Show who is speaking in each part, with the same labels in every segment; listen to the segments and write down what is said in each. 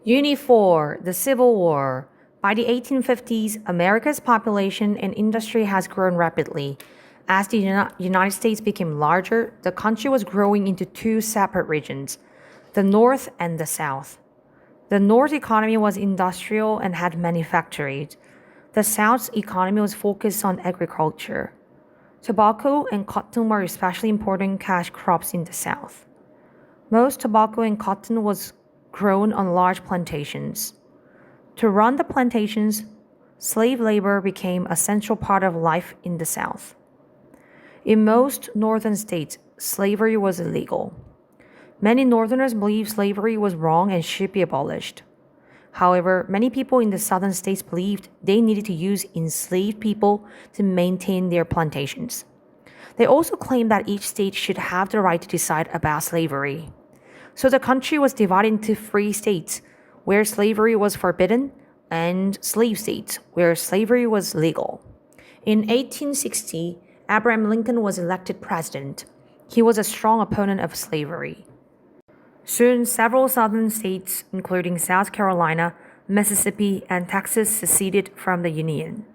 Speaker 1: Unit 4, the Civil War. By the 1850s, America's population and industry has grown rapidly. As the United States became larger, the country was growing into two separate regions, the North and the South. The North economy was industrial and had many factories. The South's economy was focused on agriculture. Tobacco and cotton were especially important cash crops in the South. Most tobacco and cotton was grown on large plantations. To run the plantations, slave labor became a central part of life in the South. In most northern states, slavery was illegal. Many Northerners believed slavery was wrong and should be abolished. However, many people in the southern states believed they needed to use enslaved people to maintain their plantations. They also claimed that each state should have the right to decide about slavery. So the country was divided into free states, where slavery was forbidden, and slave states, where slavery was legal. In 1860, Abraham Lincoln was elected president. He was a strong opponent of slavery. Soon, several southern states, including South Carolina, Mississippi, and Texas, seceded from the Union.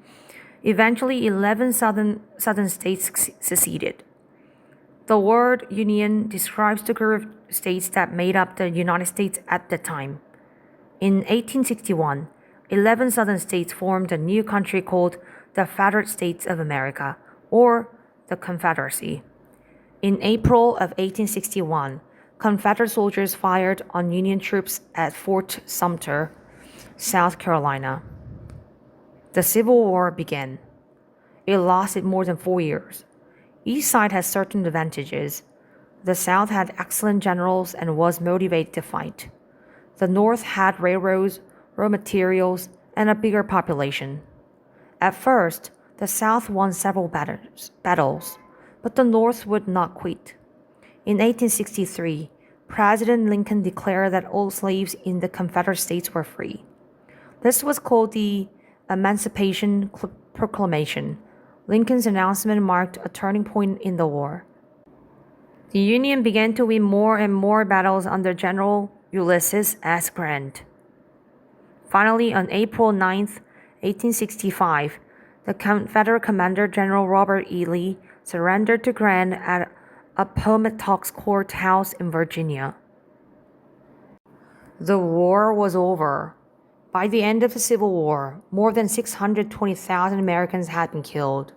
Speaker 1: Eventually, 11 southern states seceded. The word Union describes the group of states that made up the United States at the time. In 1861, 11 southern states formed a new country called the Federate States of America, or the Confederacy. In April of 1861, Confederate soldiers fired on Union troops at Fort Sumter, South Carolina. The Civil War began. It lasted more than 4 years. Each side had certain advantages. The South had excellent generals and was motivated to fight. The North had railroads, raw materials, and a bigger population. At first, the South won several battles, but the North would not quit. In 1863, President Lincoln declared that all slaves in the Confederate States were free. This was called the Emancipation Proclamation. Lincoln's announcement marked a turning point in the war. The Union began to win more and more battles under General Ulysses S. Grant. Finally, on April 9, 1865, the Confederate commander General Robert E. Lee surrendered to Grant at Appomattox Courthouse in Virginia. The war was over. By the end of the Civil War, more than 620,000 Americans had been killed.